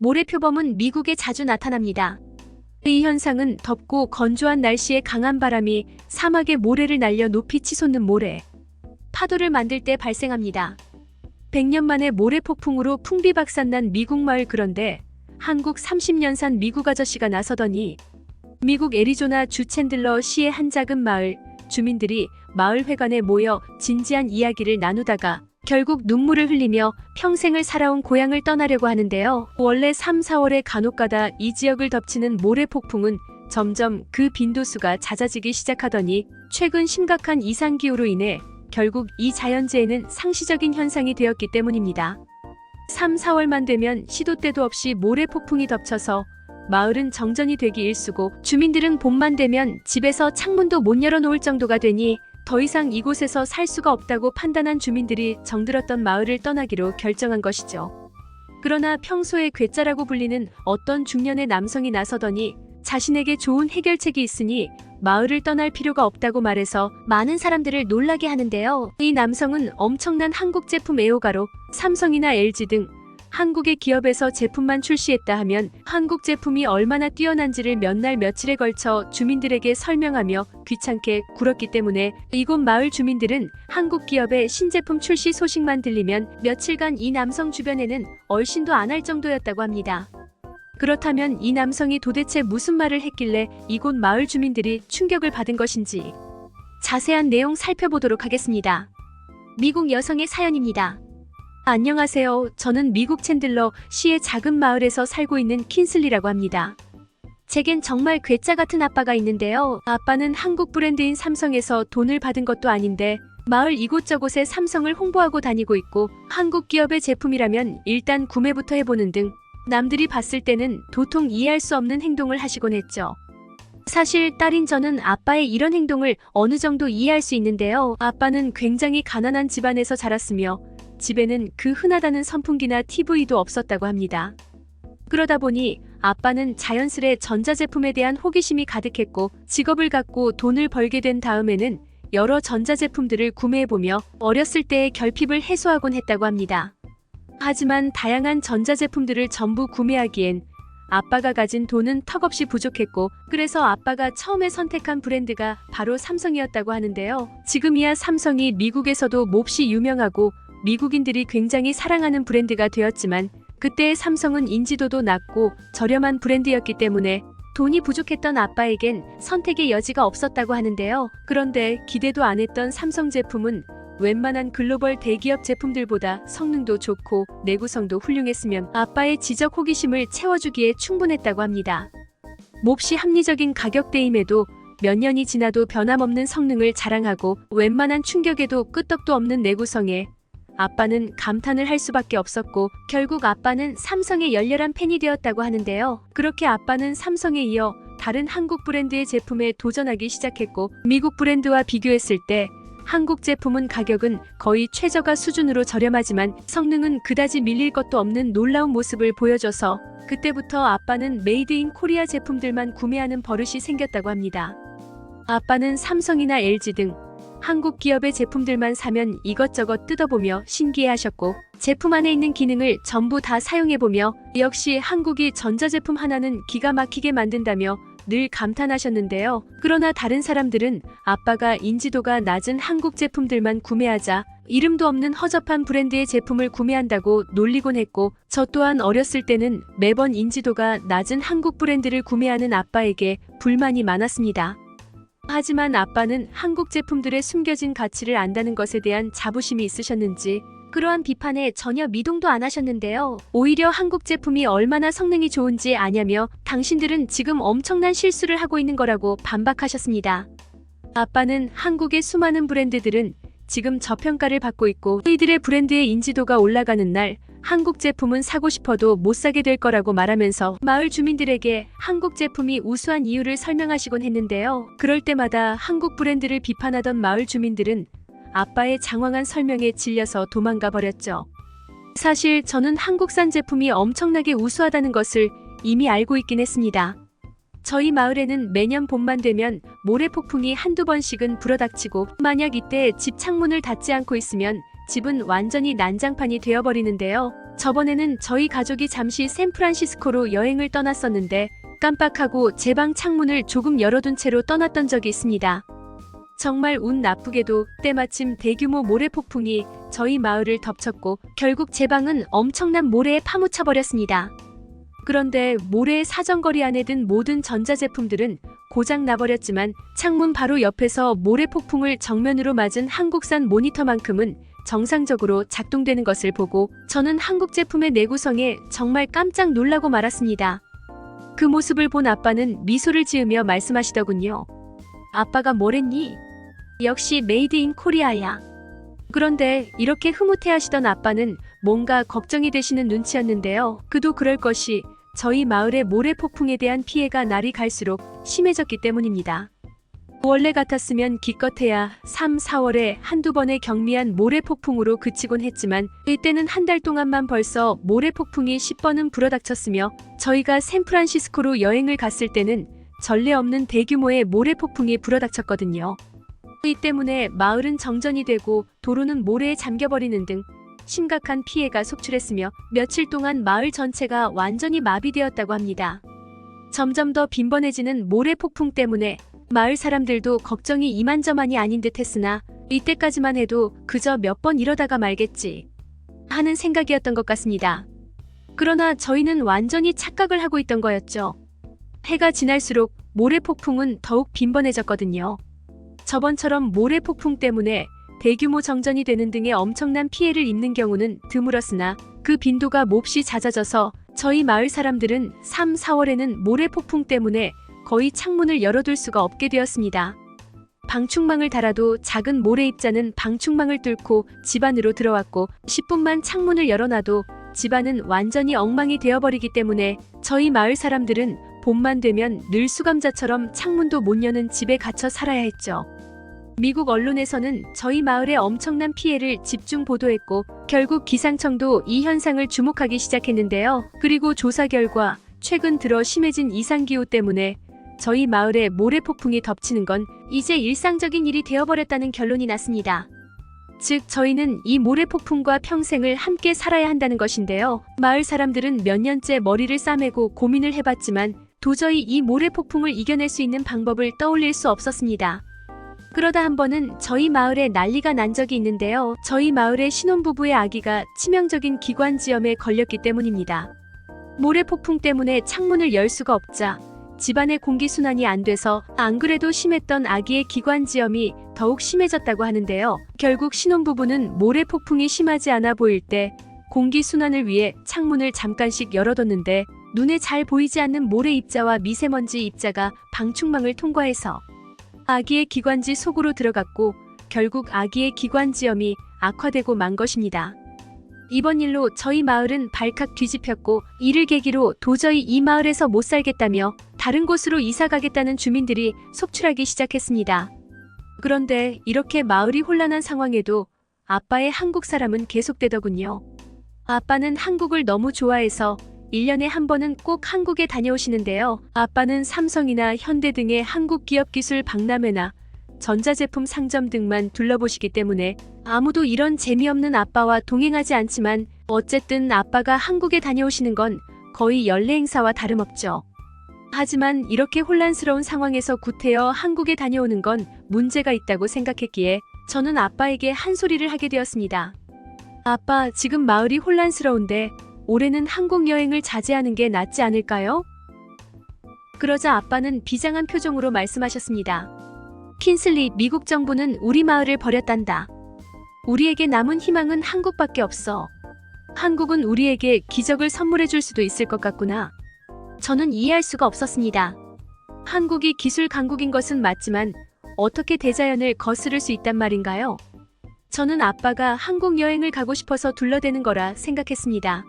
모래표범은 미국에 자주 나타납니다. 이 현상은 덥고 건조한 날씨에 강한 바람이 사막의 모래를 날려 높이 치솟는 모래, 파도를 만들 때 발생합니다. 100년 만에 모래폭풍으로 풍비박산난 미국 마을. 그런데 한국 30년산 미국 아저씨가 나서더니 미국 애리조나 주 챈들러 시의 한 작은 마을 주민들이 마을회관에 모여 진지한 이야기를 나누다가 결국 눈물을 흘리며 평생을 살아온 고향을 떠나려고 하는데요. 원래 3, 4월에 간혹가다 이 지역을 덮치는 모래폭풍은 점점 그 빈도수가 잦아지기 시작하더니 최근 심각한 이상기후로 인해 결국 이 자연재해는 상시적인 현상이 되었기 때문입니다. 3, 4월만 되면 시도 때도 없이 모래폭풍이 덮쳐서 마을은 정전이 되기 일쑤고 주민들은 봄만 되면 집에서 창문도 못 열어놓을 정도가 되니 더 이상 이곳에서 살 수가 없다고 판단한 주민들이 정들었던 마을을 떠나기로 결정한 것이죠. 그러나 평소에 괴짜라고 불리는 어떤 중년의 남성이 나서더니 자신에게 좋은 해결책이 있으니 마을을 떠날 필요가 없다고 말해서 많은 사람들을 놀라게 하는데요. 이 남성은 엄청난 한국 제품 애호가로 삼성이나 LG 등 한국의 기업에서 제품만 출시했다 하면 한국 제품이 얼마나 뛰어난지를 몇 날 며칠에 걸쳐 주민들에게 설명하며 귀찮게 굴었기 때문에 이곳 마을 주민들은 한국 기업의 신제품 출시 소식만 들리면 며칠간 이 남성 주변에는 얼씬도 안 할 정도였다고 합니다. 그렇다면 이 남성이 도대체 무슨 말을 했길래 이곳 마을 주민들이 충격을 받은 것인지 자세한 내용 살펴보도록 하겠습니다. 미국 여성의 사연입니다. 안녕하세요. 저는 미국 챈들러 시의 작은 마을에서 살고 있는 킨슬리라고 합니다. 제겐 정말 괴짜 같은 아빠가 있는데요. 아빠는 한국 브랜드인 삼성에서 돈을 받은 것도 아닌데 마을 이곳저곳에 삼성을 홍보하고 다니고 있고 한국 기업의 제품이라면 일단 구매부터 해보는 등 남들이 봤을 때는 도통 이해할 수 없는 행동을 하시곤 했죠. 사실 딸인 저는 아빠의 이런 행동을 어느 정도 이해할 수 있는데요. 아빠는 굉장히 가난한 집안에서 자랐으며 집에는 그 흔하다는 선풍기나 TV도 없었다고 합니다. 그러다 보니 아빠는 자연스레 전자제품에 대한 호기심이 가득했고 직업을 갖고 돈을 벌게 된 다음에는 여러 전자제품들을 구매해보며 어렸을 때의 결핍을 해소하곤 했다고 합니다. 하지만 다양한 전자제품들을 전부 구매하기엔 아빠가 가진 돈은 턱없이 부족했고 그래서 아빠가 처음에 선택한 브랜드가 바로 삼성이었다고 하는데요. 지금이야 삼성이 미국에서도 몹시 유명하고 미국인들이 굉장히 사랑하는 브랜드가 되었지만 그때의 삼성은 인지도도 낮고 저렴한 브랜드였기 때문에 돈이 부족했던 아빠에겐 선택의 여지가 없었다고 하는데요. 그런데 기대도 안 했던 삼성 제품은 웬만한 글로벌 대기업 제품들보다 성능도 좋고 내구성도 훌륭했으면 아빠의 지적 호기심을 채워주기에 충분했다고 합니다. 몹시 합리적인 가격대임에도 몇 년이 지나도 변함없는 성능을 자랑하고 웬만한 충격에도 끄떡도 없는 내구성에 아빠는 감탄을 할 수밖에 없었고 결국 아빠는 삼성의 열렬한 팬이 되었다고 하는데요. 그렇게 아빠는 삼성에 이어 다른 한국 브랜드의 제품에 도전하기 시작했고 미국 브랜드와 비교했을 때 한국 제품은 가격은 거의 최저가 수준으로 저렴하지만 성능은 그다지 밀릴 것도 없는 놀라운 모습을 보여줘서 그때부터 아빠는 메이드 인 코리아 제품들만 구매하는 버릇이 생겼다고 합니다. 아빠는 삼성이나 LG 등 한국 기업의 제품들만 사면 이것저것 뜯어보며 신기해하셨고 제품 안에 있는 기능을 전부 다 사용해보며 역시 한국이 전자제품 하나는 기가 막히게 만든다며 늘 감탄하셨는데요. 그러나 다른 사람들은 아빠가 인지도가 낮은 한국 제품들만 구매하자 이름도 없는 허접한 브랜드의 제품을 구매한다고 놀리곤 했고 저 또한 어렸을 때는 매번 인지도가 낮은 한국 브랜드를 구매하는 아빠에게 불만이 많았습니다. 하지만 아빠는 한국 제품들의 숨겨진 가치를 안다는 것에 대한 자부심이 있으셨는지 그러한 비판에 전혀 미동도 안 하셨는데요. 오히려 한국 제품이 얼마나 성능이 좋은지 아냐며 당신들은 지금 엄청난 실수를 하고 있는 거라고 반박하셨습니다. 아빠는 한국의 수많은 브랜드들은 지금 저평가를 받고 있고 이들의 브랜드의 인지도가 올라가는 날 한국 제품은 사고 싶어도 못 사게 될 거라고 말하면서 마을 주민들에게 한국 제품이 우수한 이유를 설명하시곤 했는데요. 그럴 때마다 한국 브랜드를 비판하던 마을 주민들은 아빠의 장황한 설명에 질려서 도망가 버렸죠. 사실 저는 한국산 제품이 엄청나게 우수하다는 것을 이미 알고 있긴 했습니다. 저희 마을에는 매년 봄만 되면 모래폭풍이 한두 번씩은 불어닥치고 만약 이때 집 창문을 닫지 않고 있으면 집은 완전히 난장판이 되어버리는데요. 저번에는 저희 가족이 잠시 샌프란시스코로 여행을 떠났었는데 깜빡하고 제 방 창문을 조금 열어둔 채로 떠났던 적이 있습니다. 정말 운 나쁘게도 때마침 대규모 모래폭풍이 저희 마을을 덮쳤고 결국 제 방은 엄청난 모래에 파묻혀 버렸습니다. 그런데 모래의 사정거리 안에 든 모든 전자제품들은 고장 나버렸지만 창문 바로 옆에서 모래폭풍을 정면으로 맞은 한국산 모니터만큼은 정상적으로 작동되는 것을 보고 저는 한국 제품의 내구성에 정말 깜짝 놀라고 말았습니다. 그 모습을 본 아빠는 미소를 지으며 말씀하시더군요. 아빠가 뭐랬니? 역시 메이드 인 코리아야. 그런데 이렇게 흐뭇해하시던 아빠는 뭔가 걱정이 되시는 눈치였는데요. 그도 그럴 것이 저희 마을의 모래폭풍에 대한 피해가 날이 갈수록 심해졌기 때문입니다. 원래 같았으면 기껏해야 3, 4월에 한두 번의 경미한 모래폭풍으로 그치곤 했지만 이때는 한 달 동안만 벌써 모래폭풍이 10번은 불어닥쳤으며 저희가 샌프란시스코로 여행을 갔을 때는 전례 없는 대규모의 모래폭풍이 불어닥쳤거든요. 이 때문에 마을은 정전이 되고 도로는 모래에 잠겨버리는 등 심각한 피해가 속출했으며 며칠 동안 마을 전체가 완전히 마비되었다고 합니다. 점점 더 빈번해지는 모래폭풍 때문에 마을 사람들도 걱정이 이만저만이 아닌 듯 했으나 이때까지만 해도 그저 몇 번 이러다가 말겠지 하는 생각이었던 것 같습니다. 그러나 저희는 완전히 착각을 하고 있던 거였죠. 해가 지날수록 모래폭풍은 더욱 빈번해졌거든요. 저번처럼 모래폭풍 때문에 대규모 정전이 되는 등의 엄청난 피해를 입는 경우는 드물었으나 그 빈도가 몹시 잦아져서 저희 마을 사람들은 3, 4월에는 모래폭풍 때문에 거의 창문을 열어둘 수가 없게 되었습니다. 방충망을 달아도 작은 모래 입자는 방충망을 뚫고 집 안으로 들어왔고 10분만 창문을 열어놔도 집 안은 완전히 엉망이 되어버리기 때문에 저희 마을 사람들은 봄만 되면 늘 수감자처럼 창문도 못 여는 집에 갇혀 살아야 했죠. 미국 언론에서는 저희 마을의 엄청난 피해를 집중 보도했고 결국 기상청도 이 현상을 주목하기 시작했는데요. 그리고 조사 결과 최근 들어 심해진 이상기후 때문에 저희 마을에 모래폭풍이 덮치는 건 이제 일상적인 일이 되어버렸다는 결론이 났습니다. 즉 저희는 이 모래폭풍과 평생을 함께 살아야 한다는 것인데요. 마을 사람들은 몇 년째 머리를 싸매고 고민을 해봤지만 도저히 이 모래폭풍을 이겨낼 수 있는 방법을 떠올릴 수 없었습니다. 그러다 한 번은 저희 마을에 난리가 난 적이 있는데요. 저희 마을의 신혼부부의 아기가 치명적인 기관지염에 걸렸기 때문입니다. 모래폭풍 때문에 창문을 열 수가 없자 집안의 공기순환이 안 돼서 안 그래도 심했던 아기의 기관지염이 더욱 심해졌다고 하는데요. 결국 신혼부부는 모래폭풍이 심하지 않아 보일 때 공기순환을 위해 창문을 잠깐씩 열어뒀는데 눈에 잘 보이지 않는 모래 입자와 미세먼지 입자가 방충망을 통과해서 아기의 기관지 속으로 들어갔고 결국 아기의 기관지염이 악화되고 만 것입니다. 이번 일로 저희 마을은 발칵 뒤집혔고 이를 계기로 도저히 이 마을에서 못 살겠다며 다른 곳으로 이사 가겠다는 주민들이 속출하기 시작했습니다. 그런데 이렇게 마을이 혼란한 상황에도 아빠의 한국 사람은 계속되더군요. 아빠는 한국을 너무 좋아해서 1년에 한 번은 꼭 한국에 다녀오시는데요. 아빠는 삼성이나 현대 등의 한국 기업 기술 박람회나 전자제품 상점 등만 둘러보시기 때문에 아무도 이런 재미없는 아빠와 동행하지 않지만 어쨌든 아빠가 한국에 다녀오시는 건 거의 연례 행사와 다름없죠. 하지만 이렇게 혼란스러운 상황에서 구태여 한국에 다녀오는 건 문제가 있다고 생각했기에 저는 아빠에게 한 소리를 하게 되었습니다. 아빠, 지금 마을이 혼란스러운데 올해는 한국 여행을 자제하는 게 낫지 않을까요? 그러자 아빠는 비장한 표정으로 말씀하셨습니다. 킨슬리, 미국 정부는 우리 마을을 버렸단다. 우리에게 남은 희망은 한국밖에 없어. 한국은 우리에게 기적을 선물해 줄 수도 있을 것 같구나. 저는 이해할 수가 없었습니다. 한국이 기술 강국인 것은 맞지만 어떻게 대자연을 거스를 수 있단 말인가요? 저는 아빠가 한국 여행을 가고 싶어서 둘러대는 거라 생각했습니다.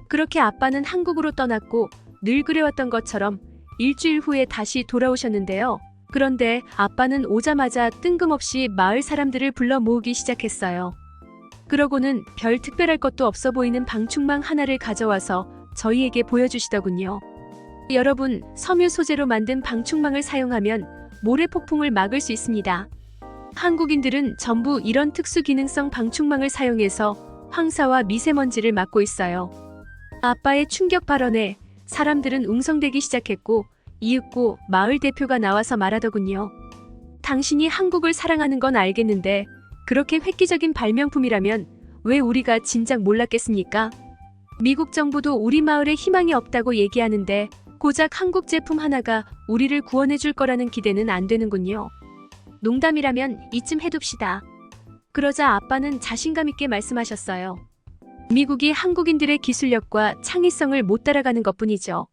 그렇게 아빠는 한국으로 떠났고 늘 그래왔던 것처럼 일주일 후에 다시 돌아오셨는데요. 그런데 아빠는 오자마자 뜬금없이 마을 사람들을 불러 모으기 시작했어요. 그러고는 별 특별할 것도 없어 보이는 방충망 하나를 가져와서 저희에게 보여주시더군요. 여러분, 섬유 소재로 만든 방충망을 사용하면 모래폭풍을 막을 수 있습니다. 한국인들은 전부 이런 특수 기능성 방충망을 사용해서 황사와 미세먼지를 막고 있어요. 아빠의 충격 발언에 사람들은 웅성대기 시작했고 이윽고 마을 대표가 나와서 말하더군요. 당신이 한국을 사랑하는 건 알겠는데 그렇게 획기적인 발명품이라면 왜 우리가 진작 몰랐겠습니까? 미국 정부도 우리 마을에 희망이 없다고 얘기하는데 고작 한국 제품 하나가 우리를 구원해 줄 거라는 기대는 안 되는군요. 농담이라면 이쯤 해둡시다. 그러자 아빠는 자신감 있게 말씀하셨어요. 미국이 한국인들의 기술력과 창의성을 못 따라가는 것뿐이죠.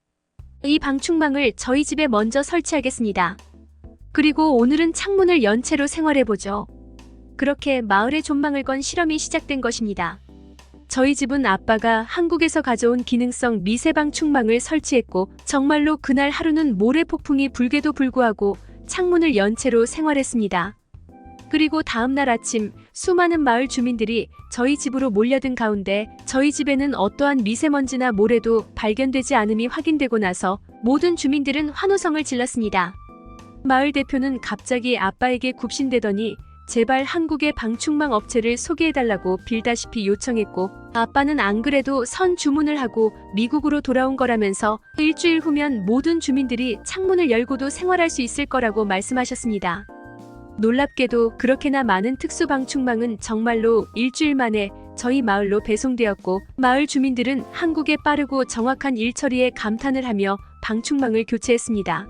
이 방충망을 저희 집에 먼저 설치하겠습니다. 그리고 오늘은 창문을 연체로 생활해보죠. 그렇게 마을에 존망을 건 실험이 시작된 것입니다. 저희 집은 아빠가 한국에서 가져온 기능성 미세방충망을 설치했고 정말로 그날 하루는 모래 폭풍이 불게도 불구하고 창문을 연체로 생활했습니다. 그리고 다음날 아침 수많은 마을 주민들이 저희 집으로 몰려든 가운데 저희 집에는 어떠한 미세먼지나 모래도 발견되지 않음이 확인되고 나서 모든 주민들은 환호성을 질렀습니다. 마을 대표는 갑자기 아빠에게 굽신대더니 제발 한국의 방충망 업체를 소개해달라고 빌다시피 요청했고 아빠는 안 그래도 선 주문을 하고 미국으로 돌아온 거라면서 일주일 후면 모든 주민들이 창문을 열고도 생활할 수 있을 거라고 말씀하셨습니다. 놀랍게도 그렇게나 많은 특수 방충망은 정말로 일주일 만에 저희 마을로 배송되었고 마을 주민들은 한국의 빠르고 정확한 일처리에 감탄을 하며 방충망을 교체했습니다.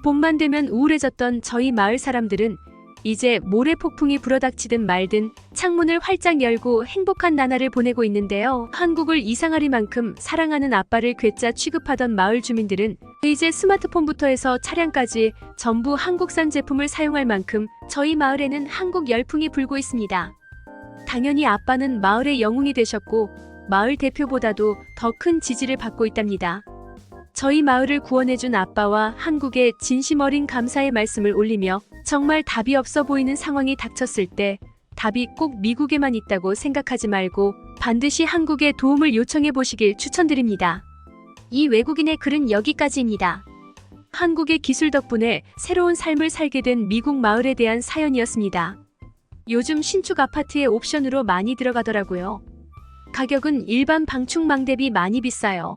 봄만 되면 우울해졌던 저희 마을 사람들은 이제 모래 폭풍이 불어닥치든 말든 창문을 활짝 열고 행복한 나날을 보내고 있는데요. 한국을 이상하리만큼 사랑하는 아빠를 괴짜 취급하던 마을 주민들은 이제 스마트폰부터 해서 차량까지 전부 한국산 제품을 사용할 만큼 저희 마을에는 한국 열풍이 불고 있습니다. 당연히 아빠는 마을의 영웅이 되셨고 마을 대표보다도 더 큰 지지를 받고 있답니다. 저희 마을을 구원해준 아빠와 한국의 진심 어린 감사의 말씀을 올리며 정말 답이 없어 보이는 상황이 닥쳤을 때 답이 꼭 미국에만 있다고 생각하지 말고 반드시 한국에 도움을 요청해 보시길 추천드립니다. 이 외국인의 글은 여기까지입니다. 한국의 기술 덕분에 새로운 삶을 살게 된 미국 마을에 대한 사연이었습니다. 요즘 신축 아파트에 옵션으로 많이 들어가더라고요. 가격은 일반 방충망 대비 많이 비싸요.